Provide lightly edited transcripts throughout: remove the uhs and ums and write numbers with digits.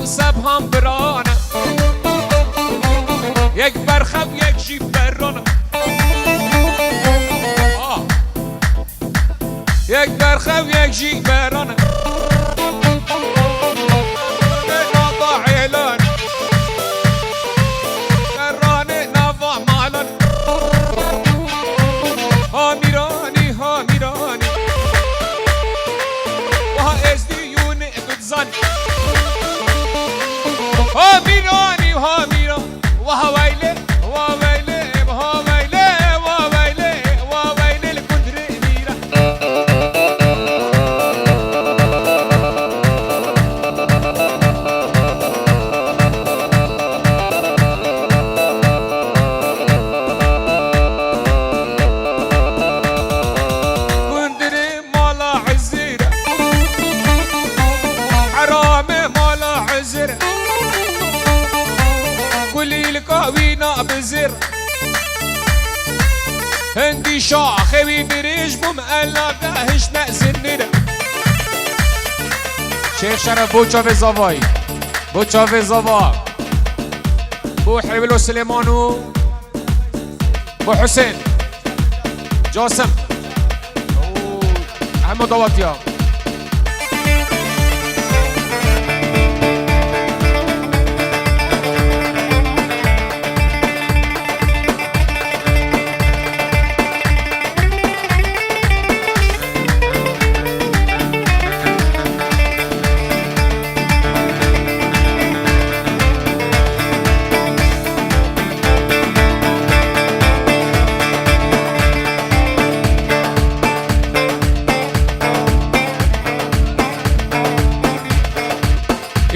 سبهم برانه یک برخب یک جیب برانه یک برخب یک جیب برانه هندي شاخي بريج بمقلب دهش نأزننا شيخ شرف بو چاوه زاوای بو چاوه زاوا بو حبلو سليمانو بو حسين جاسم همه دواتيا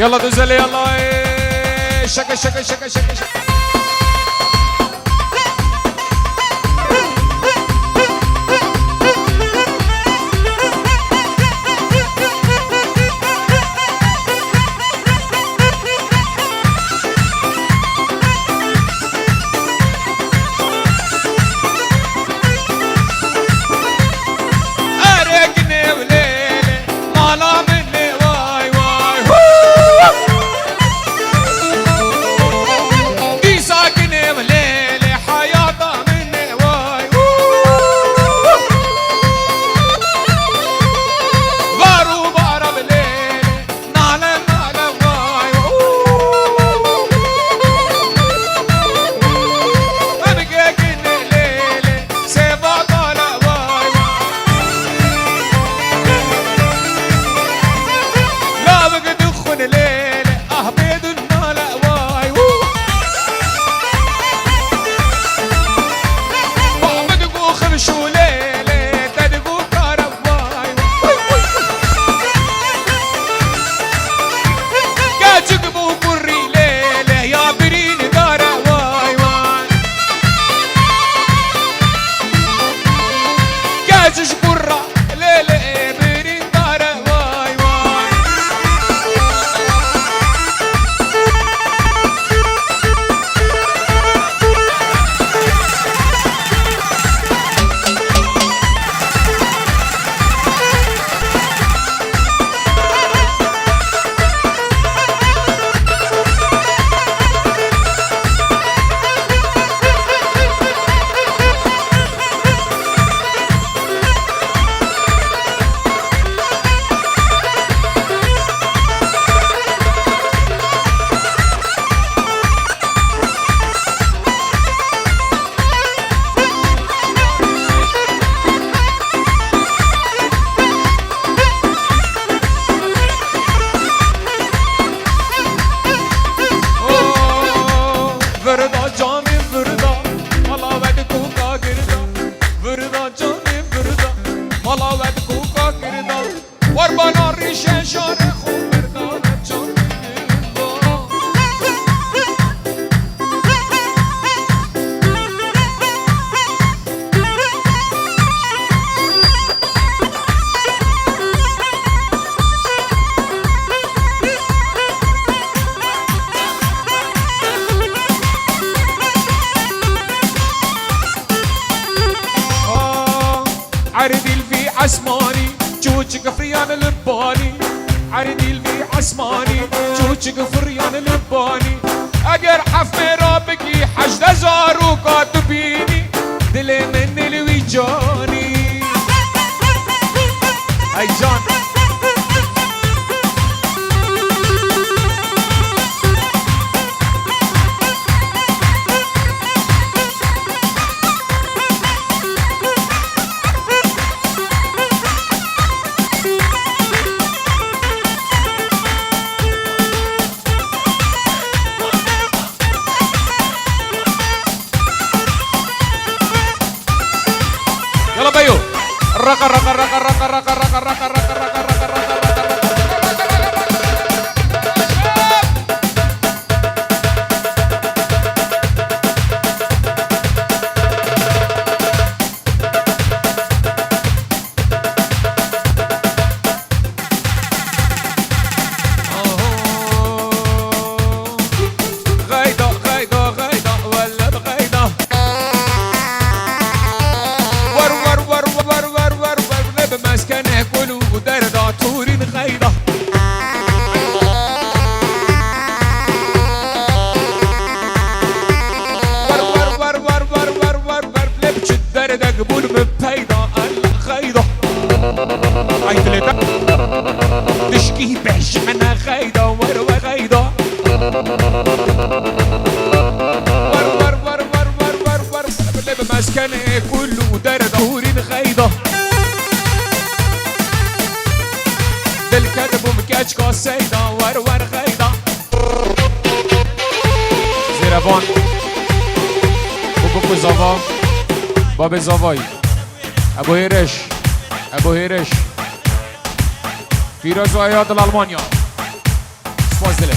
يلا دوزلي يلا شكا شكا شكا شكا شكا عردي الفي عسماني جوجك فريان الباني عردي المي عسماني چوچك فريان لباني اگر حف میرا بگی 8000 و کاتبینی دل من نلوی جانی ای جان يلا بيو رقا رقا رقا رقا رقا رقا رقا رقا رقا تشكي بحشمنا خيدا وروا خيدا ور ور ور ور ور ور ور بلب مسكنه كله درد هورين خيدا دل كذب ومكاج كاسيدا ور ور خيدا زيرافون وبوكو زافا باب زافاي ابو هيرش ابو هيرش فيروز وعياد الألمانيا سباس دلي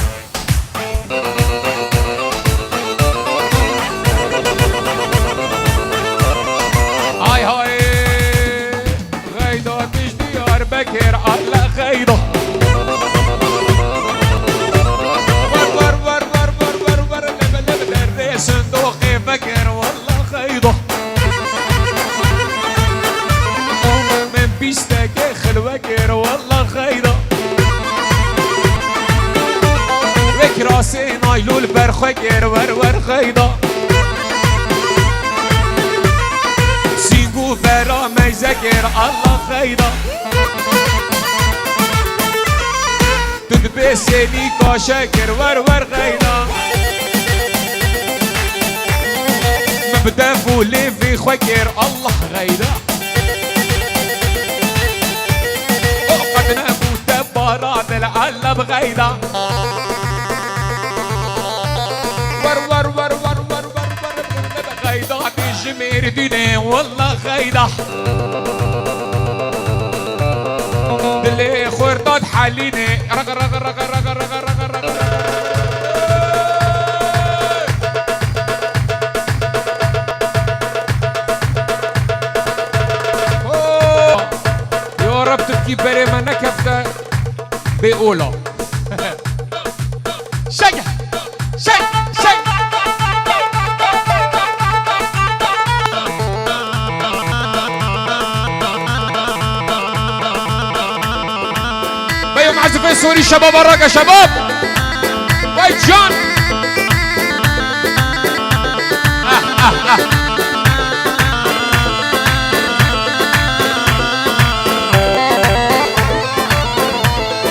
هاي هاي غيدا مش ديار بكر على غيدا ور ور ور ور ور ور ور لب لب دري صندوقي بكر والله غيدا من بيستك خلوكر والله غيدا راسي نايلو البرخوكر ور ور غيدا سينجو برا ميزكر الله غيدا تدبسني كاشكر ور ور غيدا مبدا فولي في خوكر الله غيدا وقد نبوت براد العلب غيدا ور ور ور ور ور ور ور غيدا بجمير ديني والله غيدا دلي خورطات حاليني رق رق رق رق رق رق رق يا رب تبكي بري ما نكفت بأولى شجع شجع معزف السوري شباب الرقة شباب وايت جون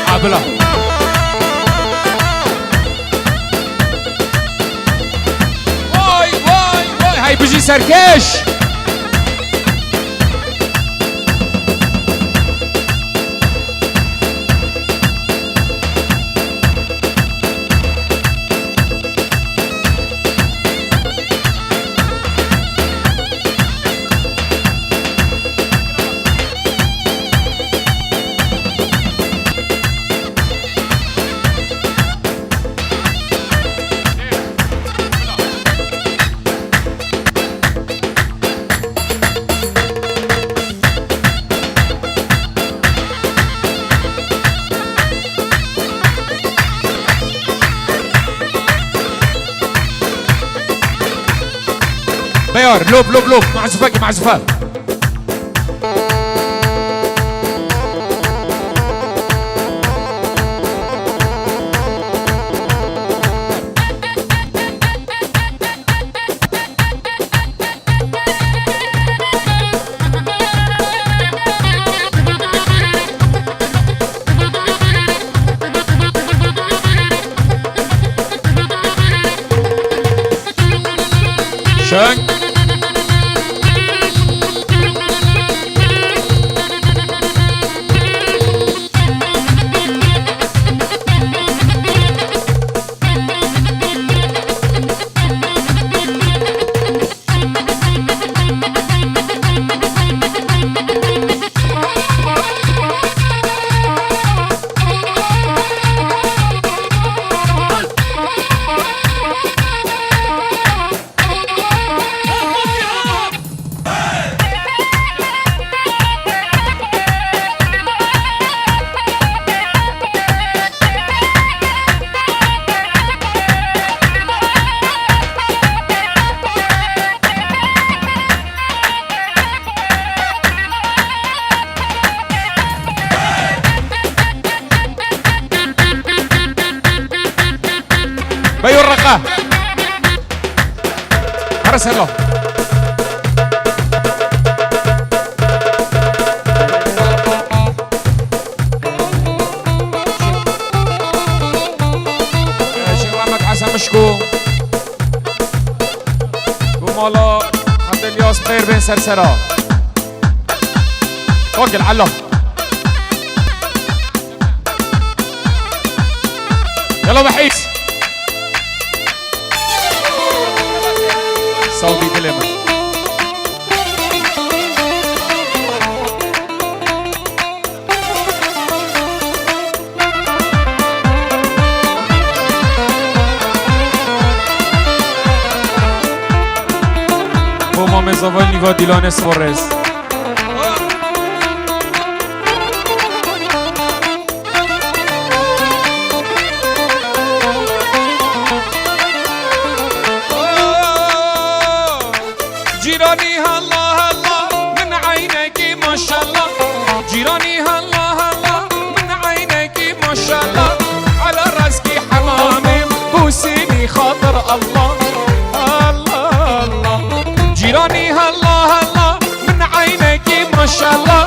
عبلا واي واي واي هاي بيجي سركش بيار لوب لوب لوب معزوفاكي معزوفات شنك بيو الرقة حرس الله شيخ رحمك حسن مشكو ومالا عبد الياس خير بن سرسرة توكل على الله يلا بحيس صوبي كلمة Como me zawolni Dilone Suarez جيراني هلا هلا من عينك ما شاء الله جيراني هلا هلا من عينك ما شاء الله على راسك حمامي بوسيني خاطر الله الله الله جيراني هلا هلا من عينك ما شاء الله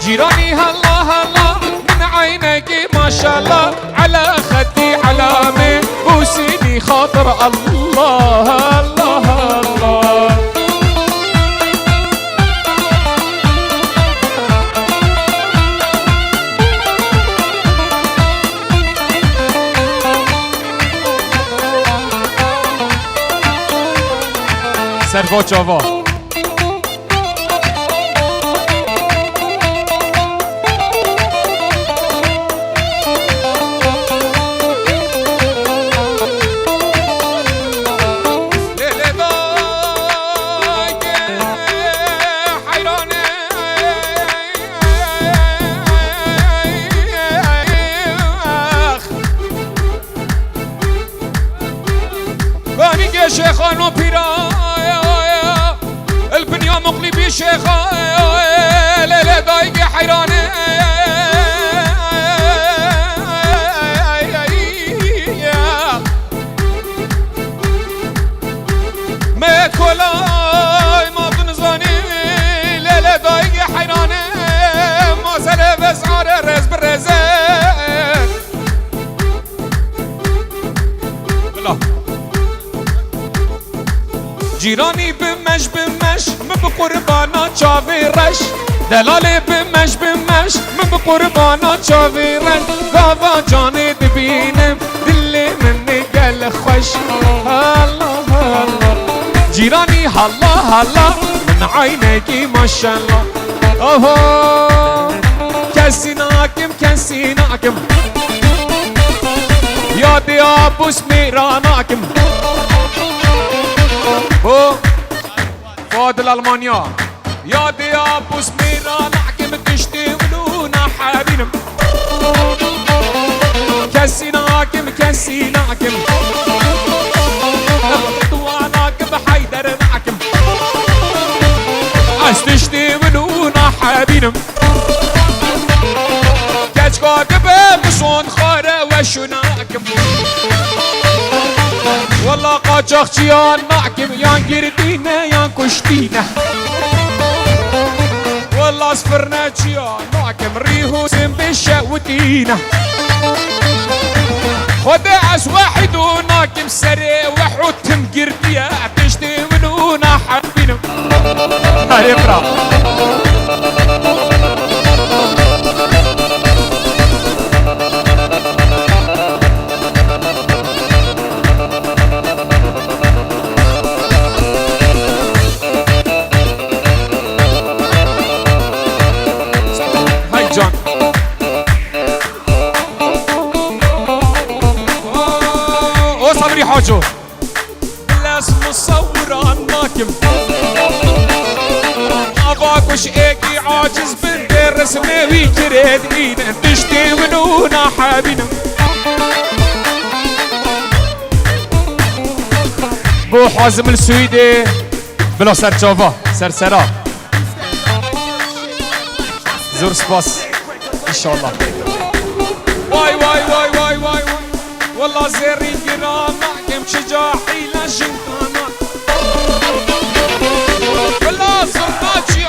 جيراني هلا هلا من عينك ما شاء الله على خدي علامة بوسيني خاطر الله الله الله Servo Ciavo شيخانو بيرا البنيا مقلبي شيخا ليلة دايقي حيراني ما كولاي ما بنزاني ليلة دايقي حيراني ما سلف اسعار الرز بالرزان لا جيراني بمش من بقربانا شافي رش دلالي بمش من بقربانا شافي رش غابا جاني دبينم دلي مني قال خوش الله الله جيراني هلا هلا من عينيكي ما شاء الله اوه كسيناكم يا ديابوس ميراناكم فاضل ألمانيا يا ديابوس ميراناكم تشتغلونا حبيبنا كسيناكم طواناكم حيدر معكم عايز تشتغلونا حبيبنا كاتكاكب بصون خارة وشناكم والله قاچاقچيان معكم يان قردينا يان كشتينا والله اصفرنا چيان معكم ريهو سنبشا ودينا خد عز واحد وناكم سري وحوتم قرديا تشتمنونا حابينه هاي اقرا هاي جان او صبري حاجو لازم مصور عناكم اباكوش ايكي عاجز بالدرس ما ويجرد اينا تشتي ونونا حابينا بو حازم السويدي بلا سرجافا سرسرا زور سباس ان شاء الله واي واي واي واي واي والله زيرين قرانا كم شجاحي لجنتانا بلا صناجي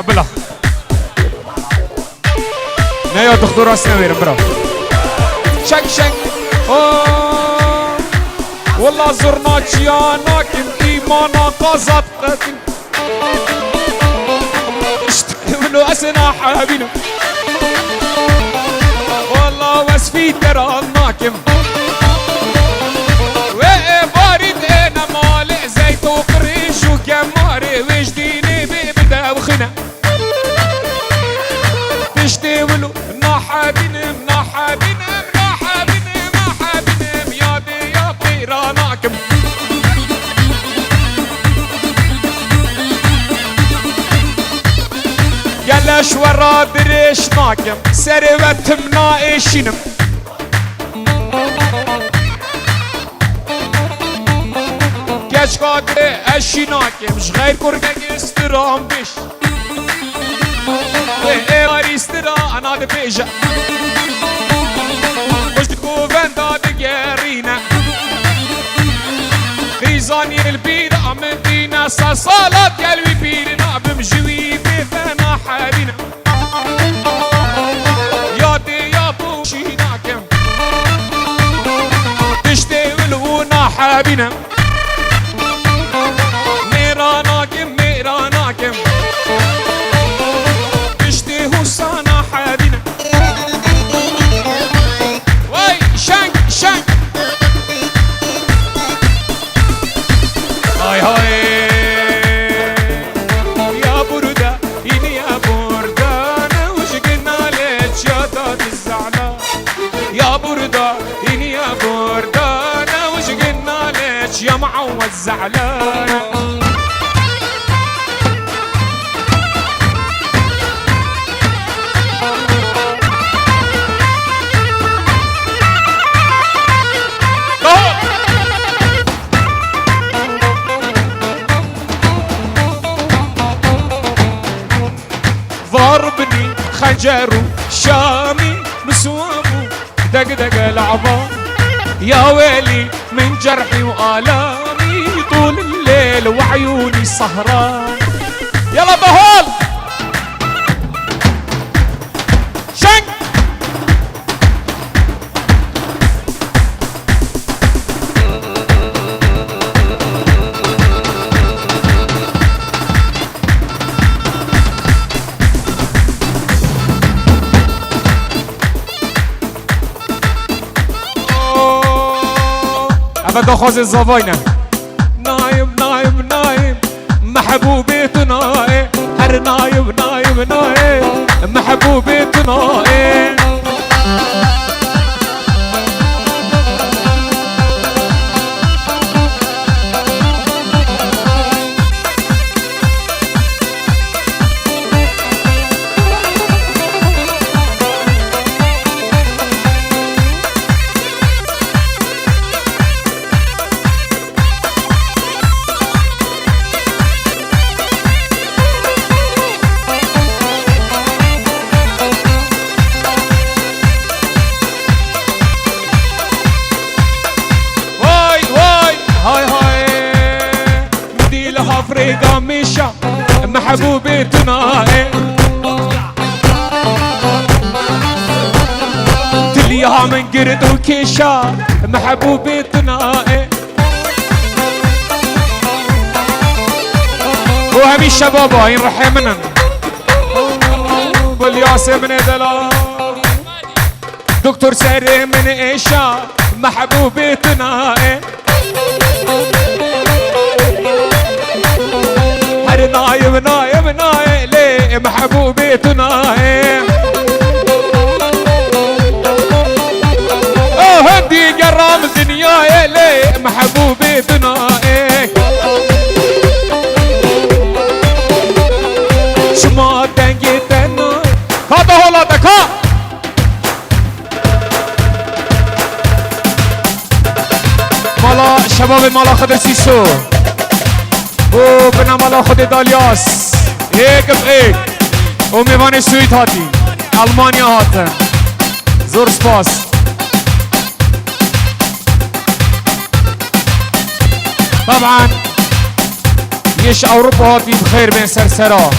بلا نايا دكتور اسنوير برا شك شك والله زرنا جيانا كم ايمانا قصد قتل اشتغلوا اسنا حابينا والله واسفي ترى الناكم وبارد انا مالع زيت وقريش وكماري وجديني ببدا وخنا تشتولوا نحابينم نحابينم نحابينم نحابينم يا دي يا طيراناكم قالش ورا دريش ناكم سروت مناقشينم كاش قادر اشي ناكم شغير كوركاك استرام بيش وإيراري استرا انا دي بيجا وش تكوفن دا دقيرينا خيزاني البيضة من دينا صالات قلبي بيرنا بمجوي بيثنا حابينا يا دي يا بوشينا كم تشتي ولونا حابينا ميرانا كم ميرانا كم تشتي هوسانا حابينا واي شنك شنك هاي هاي يا بردة إني يا بردة أنا وش قلنا لك يا داد الزعلان يا بردة إني يا بردة أنا وش قلنا لك يا معود زعلان ضربني خنجرو شامي مسوامو دق دق العظام يا ويلي من جرحي وآلامي طول الليل وعيوني سهران يلا بهول شنك أبدا خوز الزباينة نايم نايم نايم محبوبي تناي هر نايم نايم نايم محبوبي تناي فريقة ميشا محبوبي تناي تليها من قرد وكيشا محبوبي تناي وهمي الشباب هاي نرحي منن بالياسي من دلا دكتور ساري من إيشا محبوبتنا هر نايم نايم نايم ليه محبوبتنا هدي قرام دنيا ليه محبوبتنا شما دنگتنا هذا هو لدكا مالا شباب مالا خدر سيسو و بنا مالا خود دالیاس ایک ایک و میوان سویت هاتی المانیا هاتن زور سپاس طبعا يش اوروبا هاتي بخير بين سرسرا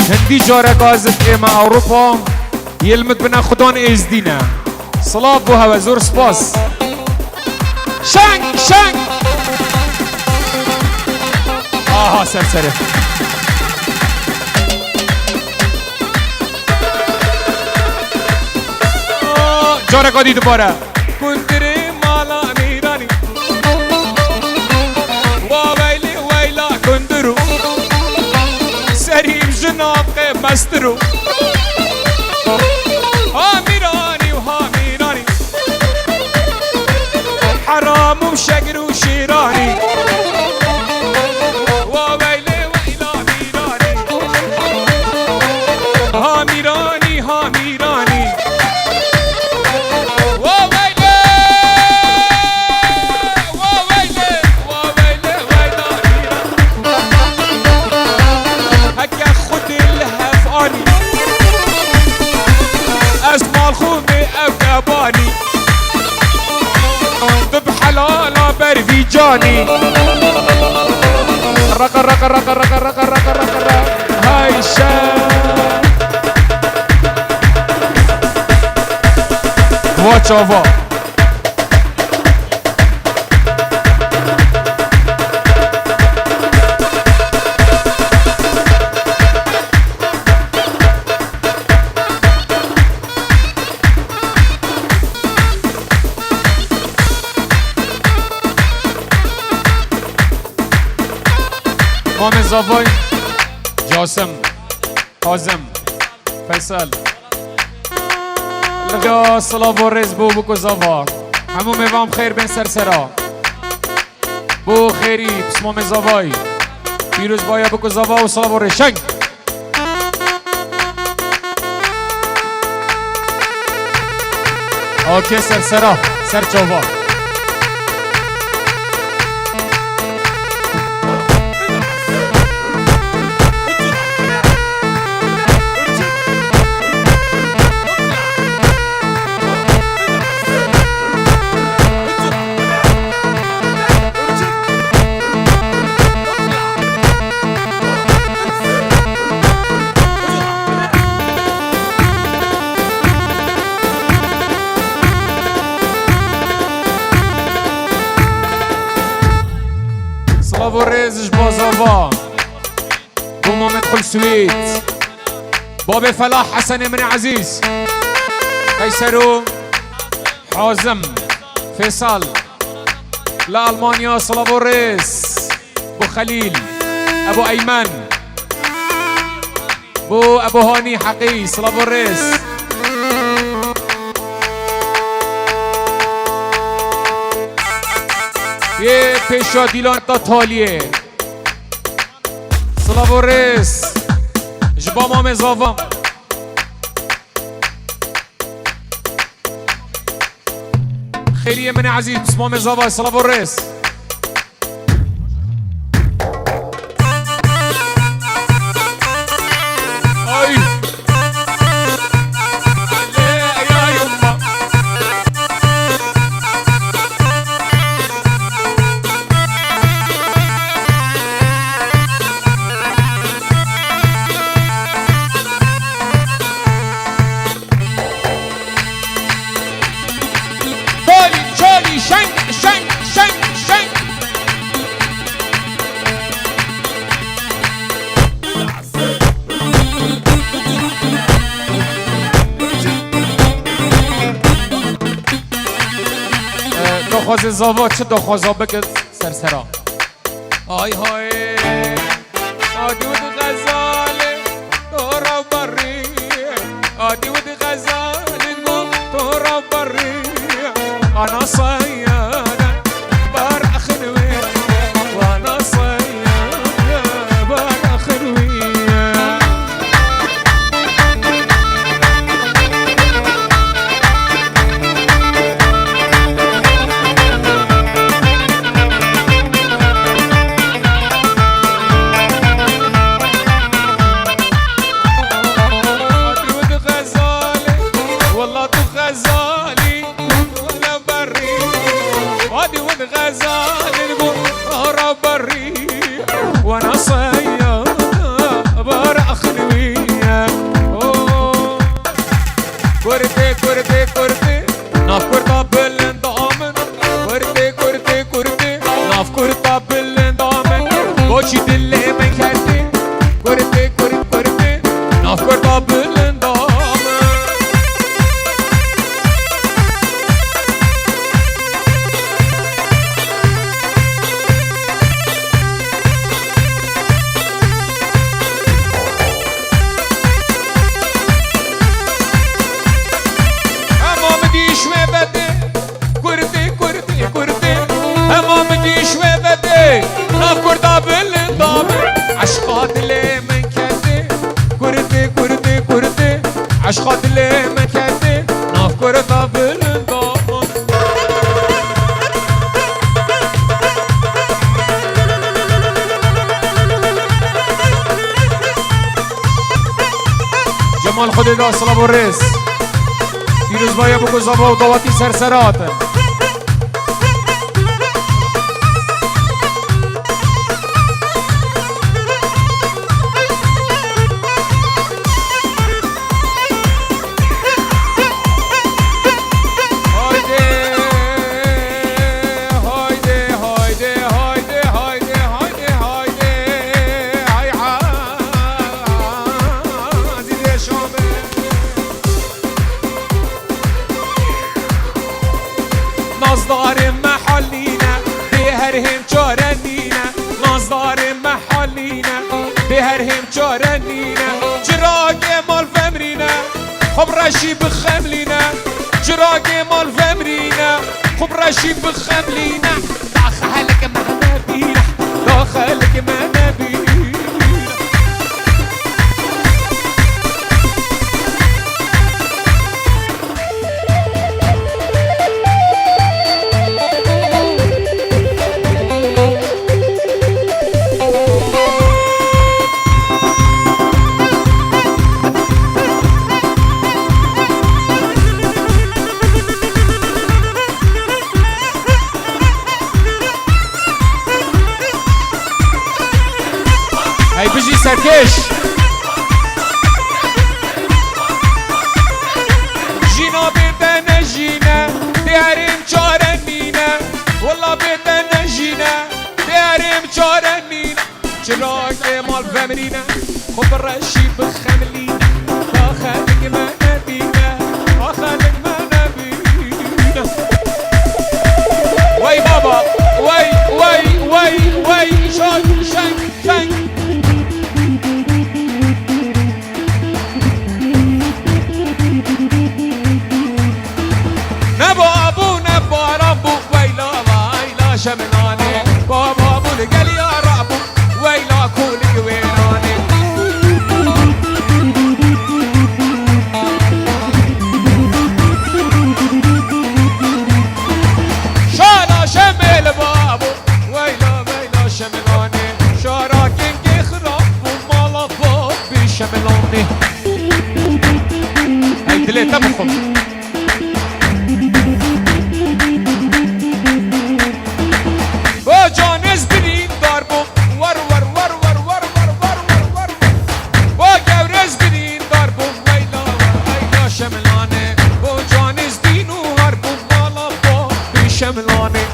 هندي جارة قازت ايما اوروبا يلمت بنا خدان ازدينا صلاة بوها وزور سباس شنك شنك سرسرة جارة قادي دوباره كندري مالا ميراني وويلي ويلا كندرو سريم جناق مسترو ها ميراني وها ميراني حرام وشقر وشيراني وويلي ويلا ميراني ها ميراني ها ميراني برفيجاني رقا رقا رقا رقا رقا رقا رقا هاي الشام واتش اوفر مام زاوای جاسم حازم فیصل لگا صلاة و رز بو بکو زاوا همو میوام خیر بین سرسرا بو خیری پس مام زاوای پیروز بایا بکو زاوا و صلاة و رز شنگ اوکی سرسرا سر چوبا ورزش بازاوا بوما مدخل سويت بابي فلاح حسن من عزيز قيسرو حازم فيصل لا ألمانيا صلافوريس بو خليل أبو أيمن بو أبو هاني حقي صلافوريس یه پیشا دیلان تا تالیه صلافوريس جبا مام زاوام خیلیه من عزیز مام زاوا صلافوريس شنگ شنگ شنگ دخواز زاوا چه دخوازا بکن سرسرا آی های آدود غزاله دورا بری آدود غزاله دورا بری انا صيادة بار اخروي وانا صيادة بار اخروي غزال نقول بري وانا صيادة بار اخلوية كورتي كورتي كورتي ناف كورتا بالندامن كورتي كورتي كورتي ناف كورتا بالندامن بوشي دلي من كرتي كورتي كورتي كورتي ناف كورتا بالندامن عشقات اللي من كدي كردي كردي كردي عشقات اللي من كدي ناف كرتا بالنظام جمال خودی دا صلاب و رس دیروز باید بگو زبا و دواتی سرسرات نازدار محلينا بهرهم چارنينا نازدار محلينا بهرهم چارنينا چراغ مال فمرينا خب رشي بخملينا چراغ مال فمرينا خب رشي بخملينا داخلك ما نبينا داخلك ما نبينا هاي بيجي سركش جينا بيتنا جينا ديارم چارنينا والله بيتنا جينا ديارم چارنينا چراغ مال فمرينا خب الرشي بخملينا داخلك ما نبينا داخلك ما نبينا وي بابا وي وي وي وي شن شن شن شملاني بابا ابو لقال يا رابو ويلا كونك ويناني شالا شمل بابو ويلا ويلا شملاني شاراكين كي خراب ومالا باب بشملاني هاي دليتا بخم جانز برین دار بو ور ور ور ور ور ور ور ور ور با گورز برین دار بو ویلا ویلا شملانه با جانز دینو هر بو مالا با بی شملانه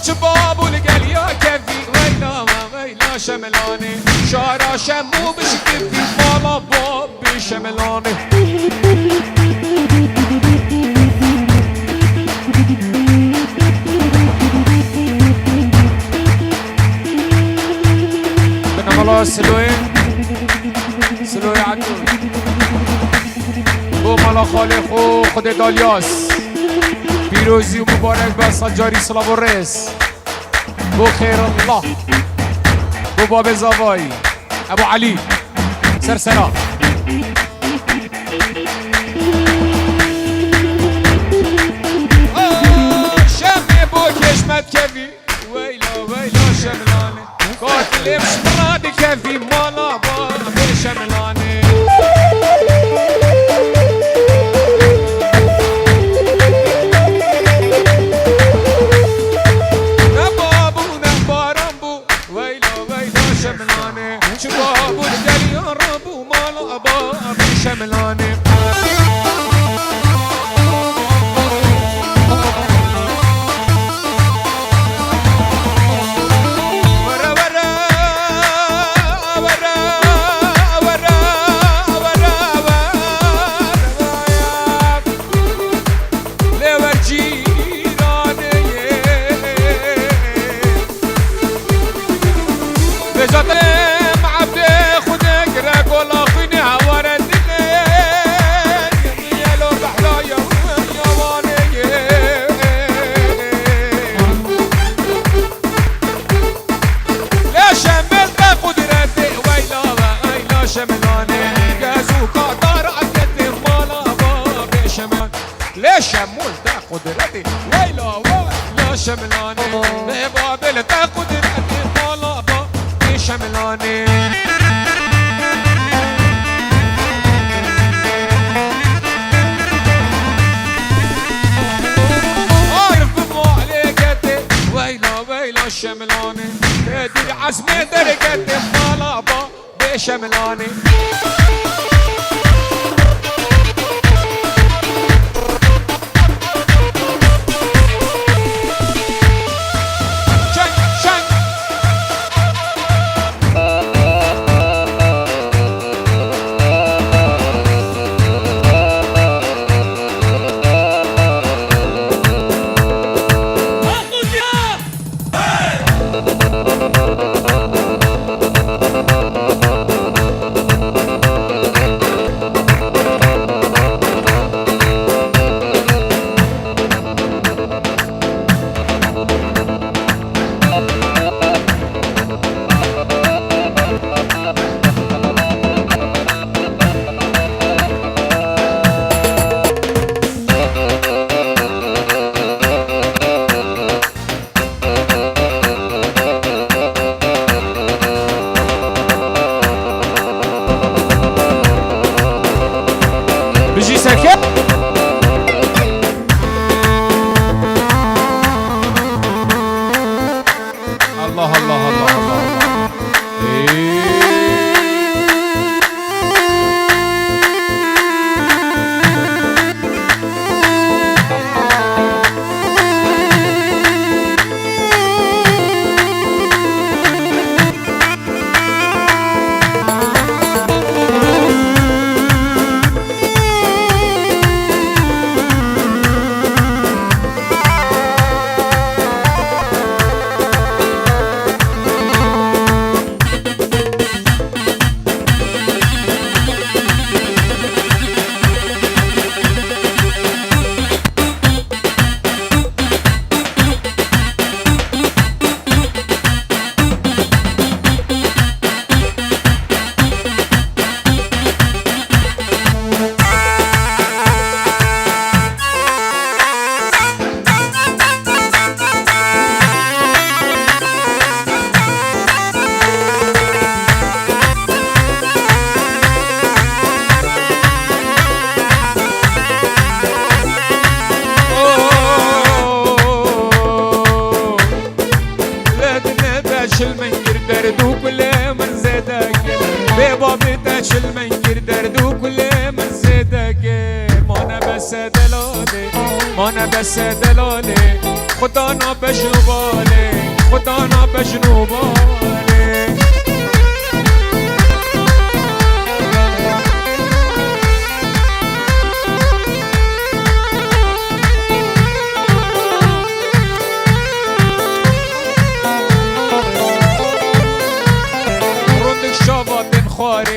چه بابو لگل یا کفی ویلا ویلا شمو بشكل في مالا باب بشملانه بنعملها سلوي سلوي عدول بو مالا خالق خود دالیاس پیروزی و مبارک به سجاری سلام و رس بو خیر الله بو باب زاوایی ابو علی سرسرا شمی بو کشمت کفی ویلا ویلا شملانه قاتل مش مراد کفی مالا با شملانه شباب الدنيا ربو مال أبا شملاني ورا ورا ورا ورا ورا لورجي راني ليش مول تا قدرتي ويلا ويلا شملاني بابل تا قدرتي مالا با شملاني عارف مو عليكتي ويلا ويلا شملاني تدري عزمي درجتي مالا با بشملاني بيجي ساكت الله الله الله الله مانا بس دلاله خدا نا بجنوباله خدا نا بجنوباله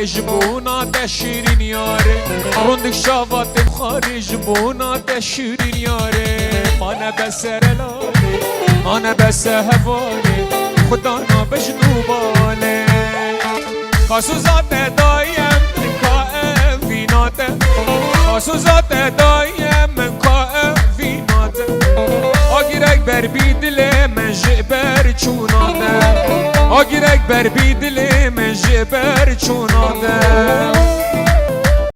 خارج بونا ده شیرین یاره روندک شاواتم خارج بونا ده شیرین یاره مانه بسر لاله مانه بس هواله خدا نابجنو باله کاسو ذات دایم کائم ویناته کاسو ذات دایم کائم ویناته آگیرک بر بیدل من جبر چوناته آگیرک بر بیدل من جبر چوناته